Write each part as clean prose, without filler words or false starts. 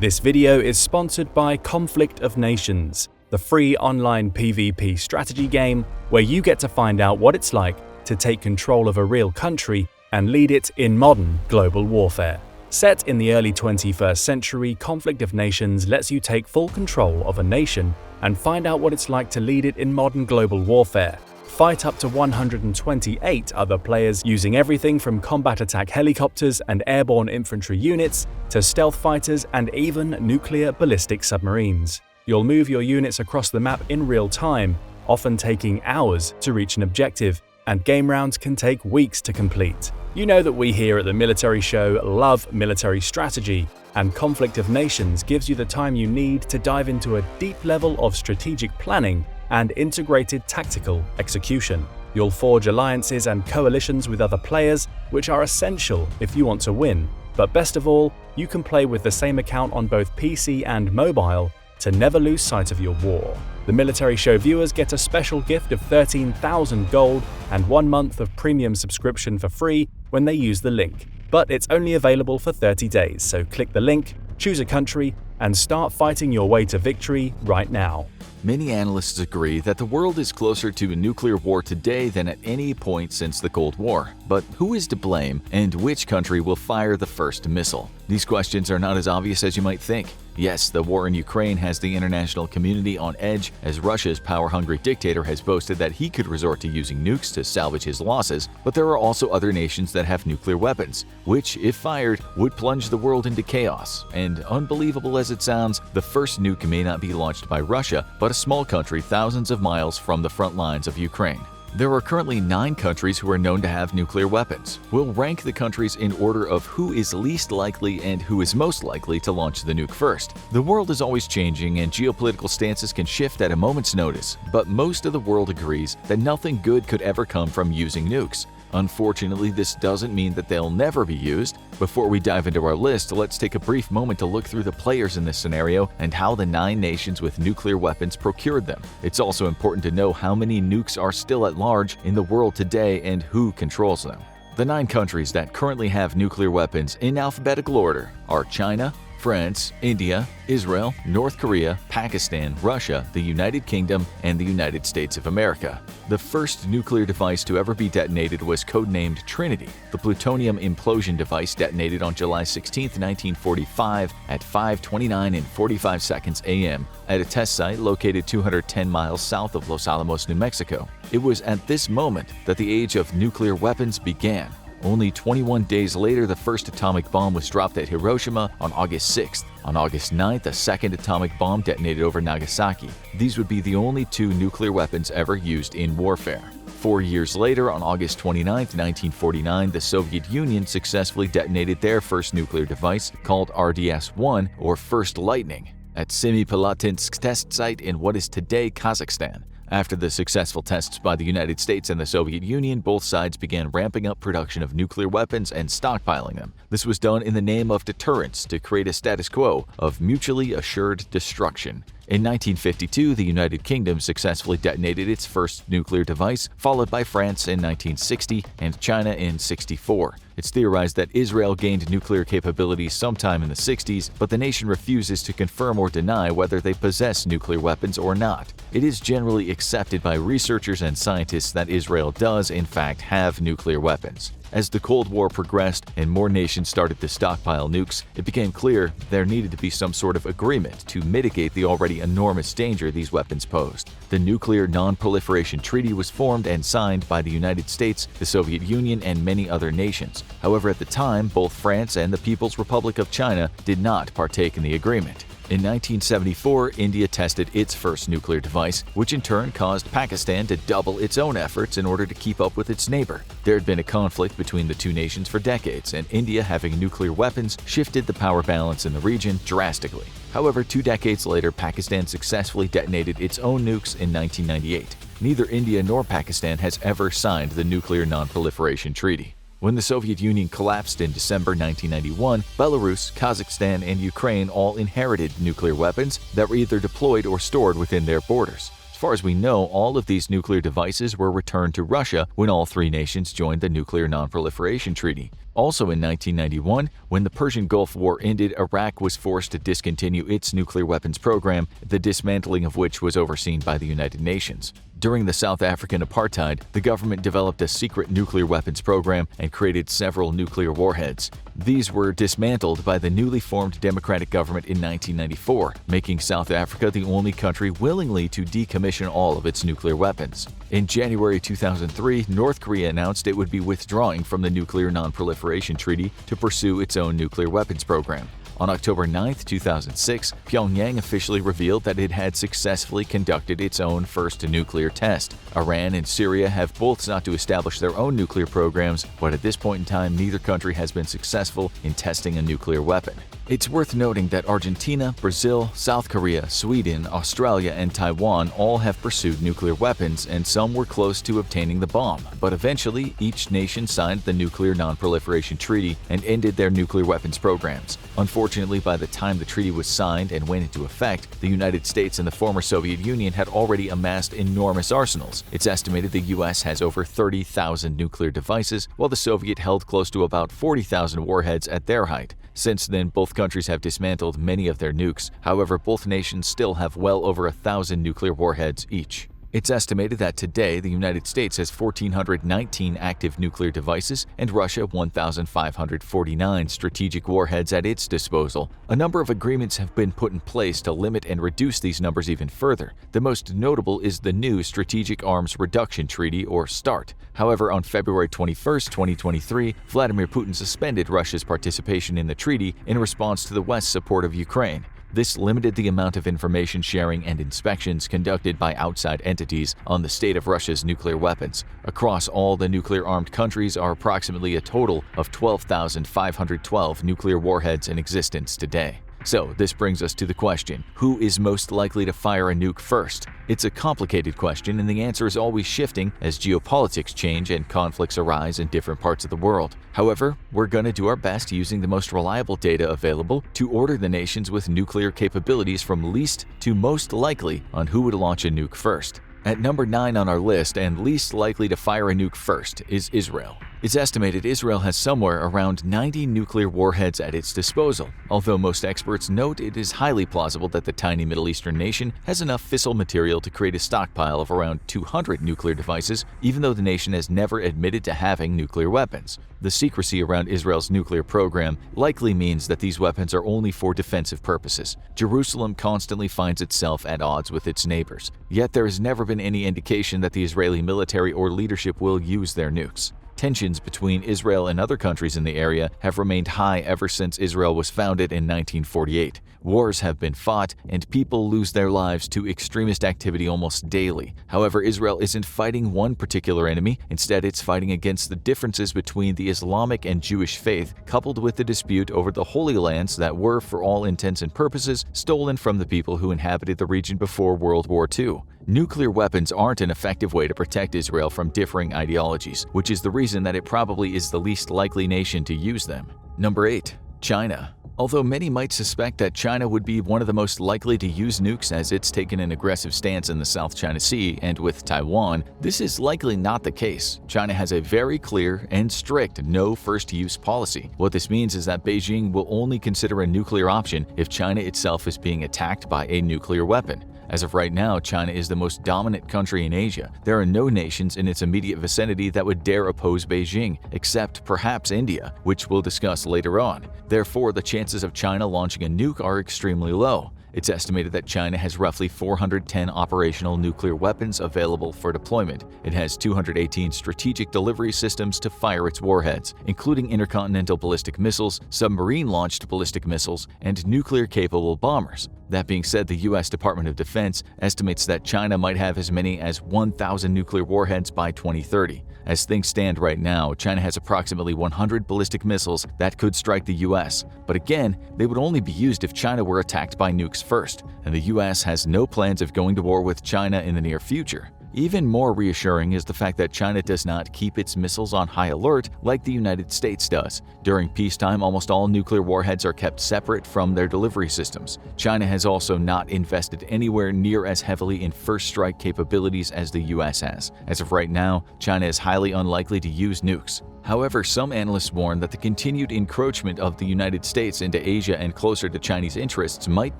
This video is sponsored by Conflict of Nations, the free online PvP strategy game where you get to find out what it's like to take control of a real country and lead it in modern global warfare. Set in the early 21st century, Conflict of Nations lets you take full control of a nation and find out what it's like to lead it in modern global warfare. Fight up to 128 other players using everything from combat attack helicopters and airborne infantry units to stealth fighters and even nuclear ballistic submarines. You'll move your units across the map in real time, often taking hours to reach an objective, and game rounds can take weeks to complete. You know that we here at the Military Show love military strategy, and Conflict of Nations gives you the time you need to dive into a deep level of strategic planning and integrated tactical execution. You'll forge alliances and coalitions with other players, which are essential if you want to win. But best of all, you can play with the same account on both PC and mobile to never lose sight of your war. The Military Show viewers get a special gift of 13,000 gold and 1 month of premium subscription for free when they use the link. But it's only available for 30 days, so click the link, choose a country, and start fighting your way to victory right now. Many analysts agree that the world is closer to a nuclear war today than at any point since the Cold War. But who is to blame, and which country will fire the first missile? These questions are not as obvious as you might think. Yes, the war in Ukraine has the international community on edge, as Russia's power-hungry dictator has boasted that he could resort to using nukes to salvage his losses, but there are also other nations that have nuclear weapons, which, if fired, would plunge the world into chaos. And unbelievable as it sounds, the first nuke may not be launched by Russia, but a small country thousands of miles from the front lines of Ukraine. There are currently 9 countries who are known to have nuclear weapons. We'll rank the countries in order of who is least likely and who is most likely to launch the nuke first. The world is always changing and geopolitical stances can shift at a moment's notice, but most of the world agrees that nothing good could ever come from using nukes. Unfortunately, this doesn't mean that they'll never be used. Before we dive into our list, let's take a brief moment to look through the players in this scenario and how the 9 nations with nuclear weapons procured them. It's also important to know how many nukes are still at large in the world today and who controls them. The 9 countries that currently have nuclear weapons in alphabetical order are China, France, India, Israel, North Korea, Pakistan, Russia, the United Kingdom, and the United States of America. The first nuclear device to ever be detonated was codenamed Trinity. The plutonium implosion device detonated on July 16, 1945 at 5:29:45 a.m. at a test site located 210 miles south of Los Alamos, New Mexico. It was at this moment that the age of nuclear weapons began. Only 21 days later, the first atomic bomb was dropped at Hiroshima on August 6th. On August 9th, a second atomic bomb detonated over Nagasaki. These would be the only 2 nuclear weapons ever used in warfare. 4 years later, on August 29, 1949, the Soviet Union successfully detonated their first nuclear device, called RDS-1, or First Lightning, at Semipalatinsk test site in what is today Kazakhstan. After the successful tests by the United States and the Soviet Union, both sides began ramping up production of nuclear weapons and stockpiling them. This was done in the name of deterrence to create a status quo of mutually assured destruction. In 1952, the United Kingdom successfully detonated its first nuclear device, followed by France in 1960 and China in 1964. It's theorized that Israel gained nuclear capabilities sometime in the 60s, but the nation refuses to confirm or deny whether they possess nuclear weapons or not. It is generally accepted by researchers and scientists that Israel does, in fact, have nuclear weapons. As the Cold War progressed and more nations started to stockpile nukes, it became clear there needed to be some sort of agreement to mitigate the already enormous danger these weapons posed. The Nuclear Non-Proliferation Treaty was formed and signed by the United States, the Soviet Union, and many other nations. However, at the time, both France and the People's Republic of China did not partake in the agreement. In 1974, India tested its first nuclear device, which in turn caused Pakistan to double its own efforts in order to keep up with its neighbor. There had been a conflict between the 2 nations for decades, and India having nuclear weapons shifted the power balance in the region drastically. However, 2 decades later, Pakistan successfully detonated its own nukes in 1998. Neither India nor Pakistan has ever signed the Nuclear Non-Proliferation Treaty. When the Soviet Union collapsed in December 1991, Belarus, Kazakhstan, and Ukraine all inherited nuclear weapons that were either deployed or stored within their borders. As far as we know, all of these nuclear devices were returned to Russia when all 3 nations joined the Nuclear Non-Proliferation Treaty. Also in 1991, when the Persian Gulf War ended, Iraq was forced to discontinue its nuclear weapons program, the dismantling of which was overseen by the United Nations. During the South African apartheid, the government developed a secret nuclear weapons program and created several nuclear warheads. These were dismantled by the newly formed democratic government in 1994, making South Africa the only country willingly to decommission all of its nuclear weapons. In January 2003, North Korea announced it would be withdrawing from the Nuclear Non-Proliferation Treaty to pursue its own nuclear weapons program. On October 9, 2006, Pyongyang officially revealed that it had successfully conducted its own first nuclear test. Iran and Syria have both sought to establish their own nuclear programs, but at this point in time, neither country has been successful in testing a nuclear weapon. It's worth noting that Argentina, Brazil, South Korea, Sweden, Australia, and Taiwan all have pursued nuclear weapons, and some were close to obtaining the bomb, but eventually each nation signed the Nuclear Non-Proliferation Treaty and ended their nuclear weapons programs. Unfortunately, by the time the treaty was signed and went into effect, the United States and the former Soviet Union had already amassed enormous arsenals. It's estimated the US has over 30,000 nuclear devices, while the Soviet held close to about 40,000 warheads at their height. Since then, both countries have dismantled many of their nukes. However, both nations still have well over 1,000 nuclear warheads each. It's estimated that today the United States has 1,419 active nuclear devices and Russia 1,549 strategic warheads at its disposal. A number of agreements have been put in place to limit and reduce these numbers even further. The most notable is the new Strategic Arms Reduction Treaty, or START. However, on February 21, 2023, Vladimir Putin suspended Russia's participation in the treaty in response to the West's support of Ukraine. This limited the amount of information sharing and inspections conducted by outside entities on the state of Russia's nuclear weapons. Across all the nuclear-armed countries are approximately a total of 12,512 nuclear warheads in existence today. So, this brings us to the question, who is most likely to fire a nuke first? It's a complicated question, and the answer is always shifting as geopolitics change and conflicts arise in different parts of the world. However, we're going to do our best using the most reliable data available to order the nations with nuclear capabilities from least to most likely on who would launch a nuke first. At number 9 on our list and least likely to fire a nuke first is Israel. It's estimated Israel has somewhere around 90 nuclear warheads at its disposal, although most experts note it is highly plausible that the tiny Middle Eastern nation has enough fissile material to create a stockpile of around 200 nuclear devices, even though the nation has never admitted to having nuclear weapons. The secrecy around Israel's nuclear program likely means that these weapons are only for defensive purposes. Jerusalem constantly finds itself at odds with its neighbors, yet there has never been any indication that the Israeli military or leadership will use their nukes. Tensions between Israel and other countries in the area have remained high ever since Israel was founded in 1948. Wars have been fought, and people lose their lives to extremist activity almost daily. However, Israel isn't fighting one particular enemy. Instead, it's fighting against the differences between the Islamic and Jewish faith, coupled with the dispute over the Holy Lands that were, for all intents and purposes, stolen from the people who inhabited the region before World War II. Nuclear weapons aren't an effective way to protect Israel from differing ideologies, which is the reason that it probably is the least likely nation to use them. Number 8. China. Although many might suspect that China would be one of the most likely to use nukes as it's taken an aggressive stance in the South China Sea and with Taiwan, this is likely not the case. China has a very clear and strict no first-use policy. What this means is that Beijing will only consider a nuclear option if China itself is being attacked by a nuclear weapon. As of right now, China is the most dominant country in Asia. There are no nations in its immediate vicinity that would dare oppose Beijing, except perhaps India, which we'll discuss later on. Therefore, the chances of China launching a nuke are extremely low. It's estimated that China has roughly 410 operational nuclear weapons available for deployment. It has 218 strategic delivery systems to fire its warheads, including intercontinental ballistic missiles, submarine-launched ballistic missiles, and nuclear-capable bombers. That being said, the U.S. Department of Defense estimates that China might have as many as 1,000 nuclear warheads by 2030. As things stand right now, China has approximately 100 ballistic missiles that could strike the U.S. But again, they would only be used if China were attacked by nukes first, and the U.S. has no plans of going to war with China in the near future. Even more reassuring is the fact that China does not keep its missiles on high alert like the United States does. During peacetime, almost all nuclear warheads are kept separate from their delivery systems. China has also not invested anywhere near as heavily in first strike capabilities as the US has. As of right now, China is highly unlikely to use nukes. However, some analysts warn that the continued encroachment of the United States into Asia and closer to Chinese interests might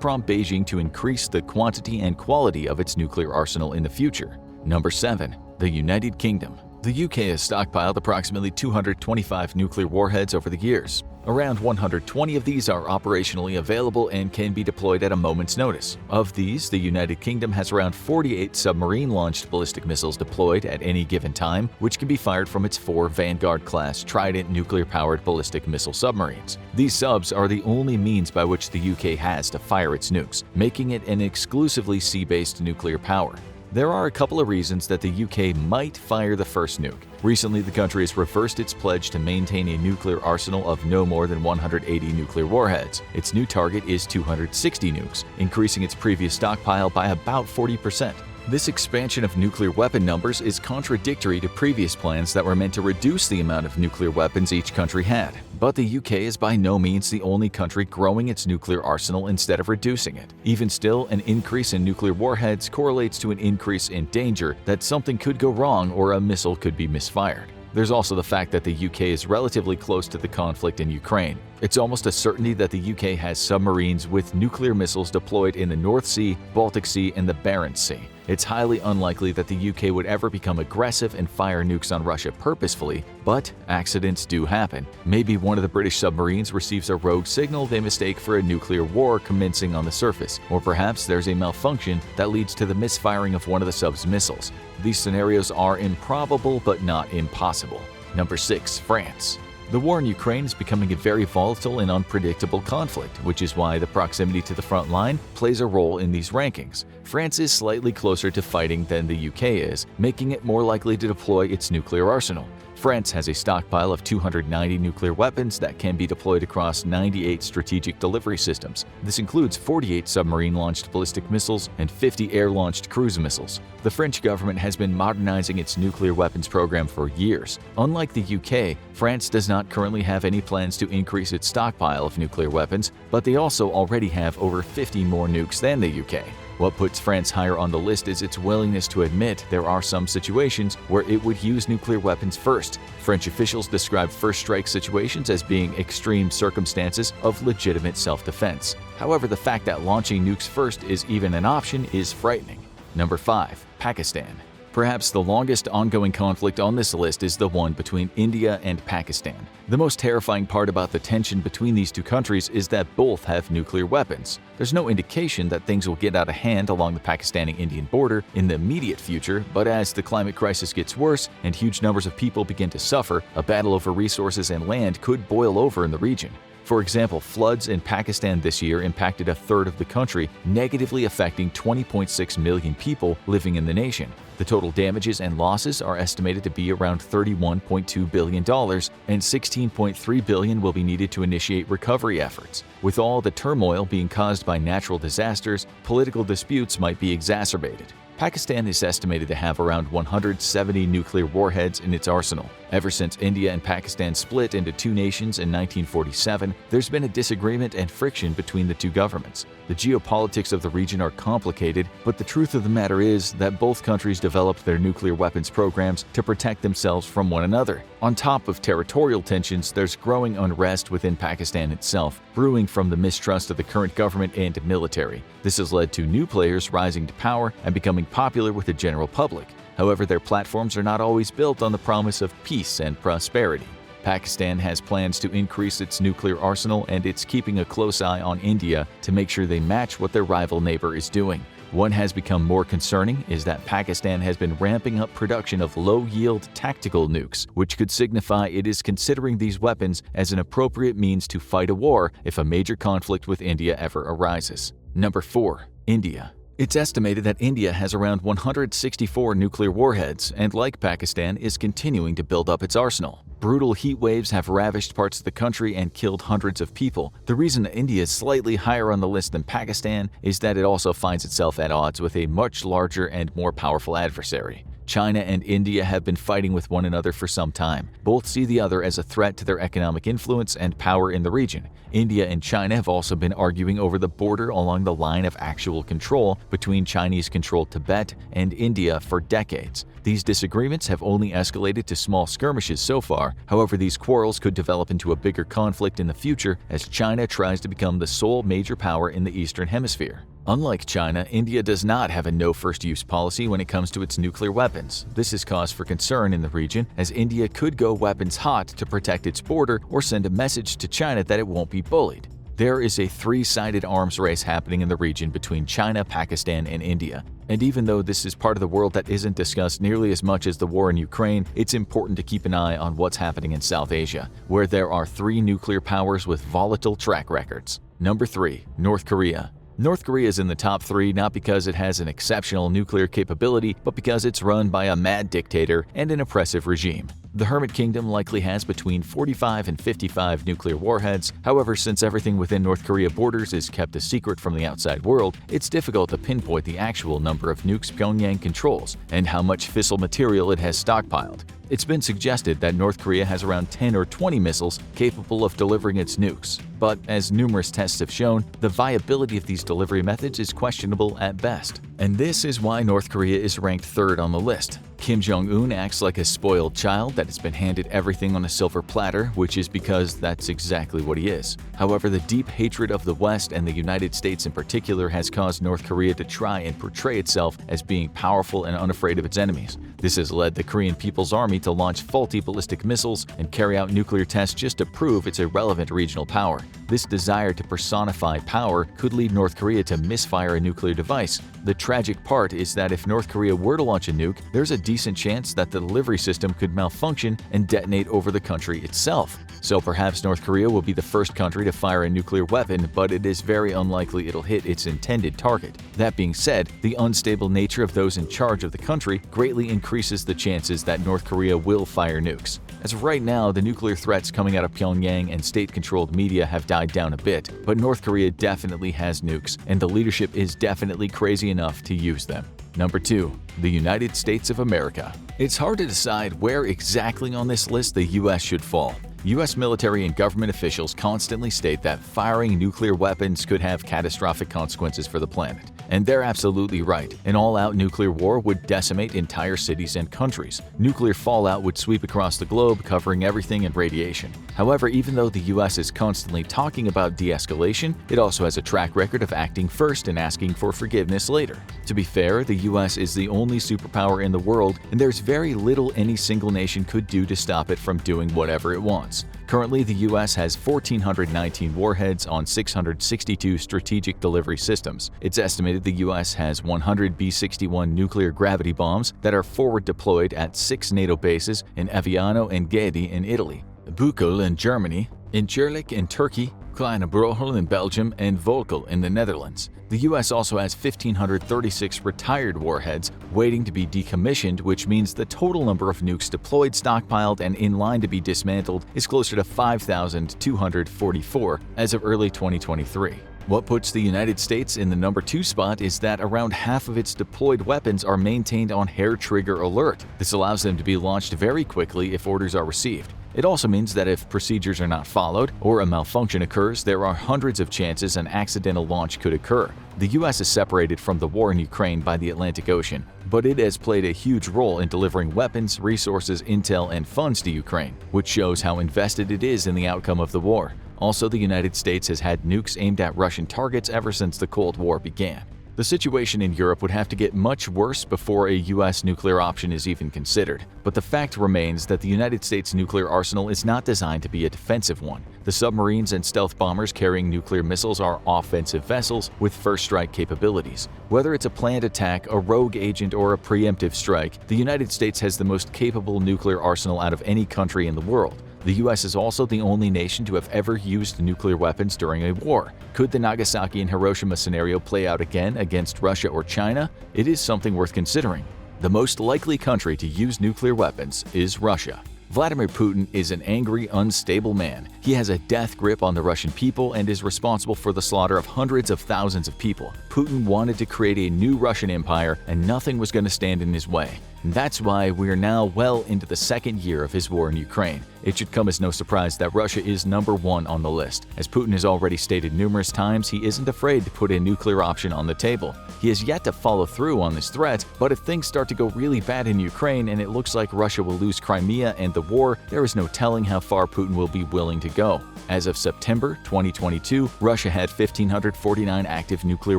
prompt Beijing to increase the quantity and quality of its nuclear arsenal in the future. Number 7. The United Kingdom. The UK has stockpiled approximately 225 nuclear warheads over the years. Around 120 of these are operationally available and can be deployed at a moment's notice. Of these, the United Kingdom has around 48 submarine-launched ballistic missiles deployed at any given time, which can be fired from its 4 Vanguard-class Trident nuclear-powered ballistic missile submarines. These subs are the only means by which the UK has to fire its nukes, making it an exclusively sea-based nuclear power. There are a couple of reasons that the UK might fire the first nuke. Recently, the country has reversed its pledge to maintain a nuclear arsenal of no more than 180 nuclear warheads. Its new target is 260 nukes, increasing its previous stockpile by about 40%. This expansion of nuclear weapon numbers is contradictory to previous plans that were meant to reduce the amount of nuclear weapons each country had. But the UK is by no means the only country growing its nuclear arsenal instead of reducing it. Even still, an increase in nuclear warheads correlates to an increase in danger that something could go wrong or a missile could be misfired. There's also the fact that the UK is relatively close to the conflict in Ukraine. It's almost a certainty that the UK has submarines with nuclear missiles deployed in the North Sea, Baltic Sea, and the Barents Sea. It's highly unlikely that the UK would ever become aggressive and fire nukes on Russia purposefully, but accidents do happen. Maybe one of the British submarines receives a rogue signal they mistake for a nuclear war commencing on the surface, or perhaps there's a malfunction that leads to the misfiring of one of the sub's missiles. These scenarios are improbable but not impossible. Number 6. France. The war in Ukraine is becoming a very volatile and unpredictable conflict, which is why the proximity to the front line plays a role in these rankings. France is slightly closer to fighting than the UK is, making it more likely to deploy its nuclear arsenal. France has a stockpile of 290 nuclear weapons that can be deployed across 98 strategic delivery systems. This includes 48 submarine-launched ballistic missiles and 50 air-launched cruise missiles. The French government has been modernizing its nuclear weapons program for years. Unlike the UK, France does not currently have any plans to increase its stockpile of nuclear weapons, but they also already have over 50 more nukes than the UK. What puts France higher on the list is its willingness to admit there are some situations where it would use nuclear weapons first. French officials describe first strike situations as being extreme circumstances of legitimate self-defense. However, the fact that launching nukes first is even an option is frightening. Number 5. Pakistan. Perhaps the longest ongoing conflict on this list is the one between India and Pakistan. The most terrifying part about the tension between these two countries is that both have nuclear weapons. There's no indication that things will get out of hand along the Pakistani-Indian border in the immediate future, but as the climate crisis gets worse and huge numbers of people begin to suffer, a battle over resources and land could boil over in the region. For example, floods in Pakistan this year impacted a third of the country, negatively affecting 20.6 million people living in the nation. The total damages and losses are estimated to be around $31.2 billion, and $16.3 billion will be needed to initiate recovery efforts. With all the turmoil being caused by natural disasters, political disputes might be exacerbated. Pakistan is estimated to have around 170 nuclear warheads in its arsenal. Ever since India and Pakistan split into two nations in 1947, there's been a disagreement and friction between the two governments. The geopolitics of the region are complicated, but the truth of the matter is that both countries developed their nuclear weapons programs to protect themselves from one another. On top of territorial tensions, there's growing unrest within Pakistan itself, brewing from the mistrust of the current government and military. This has led to new players rising to power and becoming popular with the general public. However, their platforms are not always built on the promise of peace and prosperity. Pakistan has plans to increase its nuclear arsenal, and it's keeping a close eye on India to make sure they match what their rival neighbor is doing. What has become more concerning is that Pakistan has been ramping up production of low-yield tactical nukes, which could signify it is considering these weapons as an appropriate means to fight a war if a major conflict with India ever arises. Number 4. India. It's estimated that India has around 164 nuclear warheads and, like Pakistan, is continuing to build up its arsenal. Brutal heat waves have ravished parts of the country and killed hundreds of people. The reason that India is slightly higher on the list than Pakistan is that it also finds itself at odds with a much larger and more powerful adversary. China and India have been fighting with one another for some time. Both see the other as a threat to their economic influence and power in the region. India and China have also been arguing over the border along the line of actual control between Chinese-controlled Tibet and India for decades. These disagreements have only escalated to small skirmishes so far. However, these quarrels could develop into a bigger conflict in the future as China tries to become the sole major power in the Eastern Hemisphere. Unlike China, India does not have a no first-use policy when it comes to its nuclear weapons. This is cause for concern in the region, as India could go weapons hot to protect its border or send a message to China that it won't be bullied. There is a three-sided arms race happening in the region between China, Pakistan, and India. And even though this is part of the world that isn't discussed nearly as much as the war in Ukraine, it's important to keep an eye on what's happening in South Asia, where there are three nuclear powers with volatile track records. Number 3. North Korea. North Korea is in the top 3 not because it has an exceptional nuclear capability, but because it's run by a mad dictator and an oppressive regime. The Hermit Kingdom likely has between 45 and 55 nuclear warheads. However, since everything within North Korea borders is kept a secret from the outside world, it's difficult to pinpoint the actual number of nukes Pyongyang controls and how much fissile material it has stockpiled. It's been suggested that North Korea has around 10 or 20 missiles capable of delivering its nukes. But as numerous tests have shown, the viability of these delivery methods is questionable at best. And this is why North Korea is ranked 3rd on the list. Kim Jong-un acts like a spoiled child that has been handed everything on a silver platter, which is because that's exactly what he is. However, the deep hatred of the West and the United States in particular has caused North Korea to try and portray itself as being powerful and unafraid of its enemies. This has led the Korean People's Army to launch faulty ballistic missiles and carry out nuclear tests just to prove its irrelevant regional power. This desire to personify power could lead North Korea to misfire a nuclear device. The tragic part is that if North Korea were to launch a nuke, there's a decent chance that the delivery system could malfunction and detonate over the country itself. So perhaps North Korea will be the first country to fire a nuclear weapon, but it is very unlikely it'll hit its intended target. That being said, the unstable nature of those in charge of the country greatly increases the chances that North Korea will fire nukes. As of right now, the nuclear threats coming out of Pyongyang and state-controlled media have died down a bit, but North Korea definitely has nukes, and the leadership is definitely crazy enough to use them. Number 2. The United States of America. It's hard to decide where exactly on this list the US should fall. U.S. military and government officials constantly state that firing nuclear weapons could have catastrophic consequences for the planet. And they're absolutely right. An all-out nuclear war would decimate entire cities and countries. Nuclear fallout would sweep across the globe, covering everything in radiation. However, even though the U.S. is constantly talking about de-escalation, it also has a track record of acting first and asking for forgiveness later. To be fair, the U.S. is the only superpower in the world, and there's very little any single nation could do to stop it from doing whatever it wants. Currently, the U.S. has 1,419 warheads on 662 strategic delivery systems. It's estimated the U.S. has 100 B-61 nuclear gravity bombs that are forward deployed at 6 NATO bases in Aviano and Gedi in Italy, Bukel in Germany, Incirlik in Turkey, Kleine Brohel in Belgium, and Volkel in the Netherlands. The U.S. also has 1,536 retired warheads waiting to be decommissioned, which means the total number of nukes deployed, stockpiled, and in line to be dismantled is closer to 5,244 as of early 2023. What puts the United States in the number 2 spot is that around half of its deployed weapons are maintained on hair-trigger alert. This allows them to be launched very quickly if orders are received. It also means that if procedures are not followed or a malfunction occurs, there are hundreds of chances an accidental launch could occur. The U.S. is separated from the war in Ukraine by the Atlantic Ocean, but it has played a huge role in delivering weapons, resources, intel, and funds to Ukraine, which shows how invested it is in the outcome of the war. Also, the United States has had nukes aimed at Russian targets ever since the Cold War began. The situation in Europe would have to get much worse before a U.S. nuclear option is even considered. But the fact remains that the United States nuclear arsenal is not designed to be a defensive one. The submarines and stealth bombers carrying nuclear missiles are offensive vessels with first strike capabilities. Whether it's a planned attack, a rogue agent, or a preemptive strike, the United States has the most capable nuclear arsenal out of any country in the world. The US is also the only nation to have ever used nuclear weapons during a war. Could the Nagasaki and Hiroshima scenario play out again against Russia or China? It is something worth considering. The most likely country to use nuclear weapons is Russia. Vladimir Putin is an angry, unstable man. He has a death grip on the Russian people and is responsible for the slaughter of hundreds of thousands of people. Putin wanted to create a new Russian empire, and nothing was going to stand in his way. And that's why we are now well into the second year of his war in Ukraine. It should come as no surprise that Russia is #1 on the list. As Putin has already stated numerous times, he isn't afraid to put a nuclear option on the table. He has yet to follow through on this threat, but if things start to go really bad in Ukraine and it looks like Russia will lose Crimea and the war, there is no telling how far Putin will be willing to go. As of September 2022, Russia had 1,549 active nuclear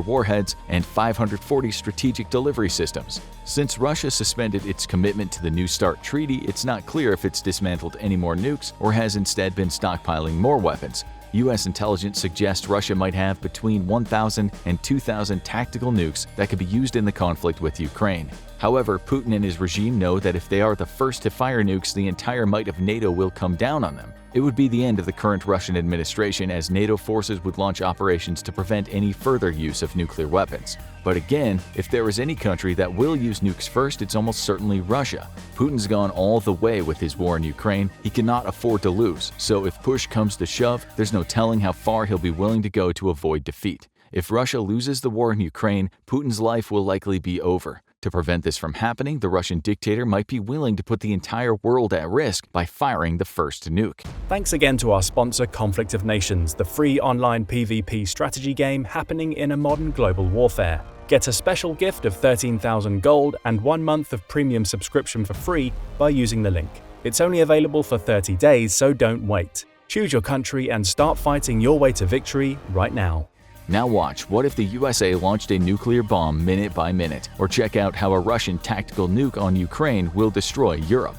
warheads and 540 strategic delivery systems. Since Russia suspended its commitment to the New START treaty, it's not clear if it's dismantled any more nukes or has instead been stockpiling more weapons. U.S. intelligence suggests Russia might have between 1,000 and 2,000 tactical nukes that could be used in the conflict with Ukraine. However, Putin and his regime know that if they are the first to fire nukes, the entire might of NATO will come down on them. It would be the end of the current Russian administration, as NATO forces would launch operations to prevent any further use of nuclear weapons. But again, if there is any country that will use nukes first, it's almost certainly Russia. Putin's gone all the way with his war in Ukraine. He cannot afford to lose, so if push comes to shove, there's no telling how far he'll be willing to go to avoid defeat. If Russia loses the war in Ukraine, Putin's life will likely be over. To prevent this from happening, the Russian dictator might be willing to put the entire world at risk by firing the first nuke. Thanks again to our sponsor Conflict of Nations, the free online PvP strategy game happening in a modern global warfare. Get a special gift of 13,000 gold and 1 month of premium subscription for free by using the link. It's only available for 30 days, so don't wait. Choose your country and start fighting your way to victory right now. Now watch What If the USA Launched a Nuclear Bomb Minute by Minute, or check out how a Russian tactical nuke on Ukraine will destroy Europe.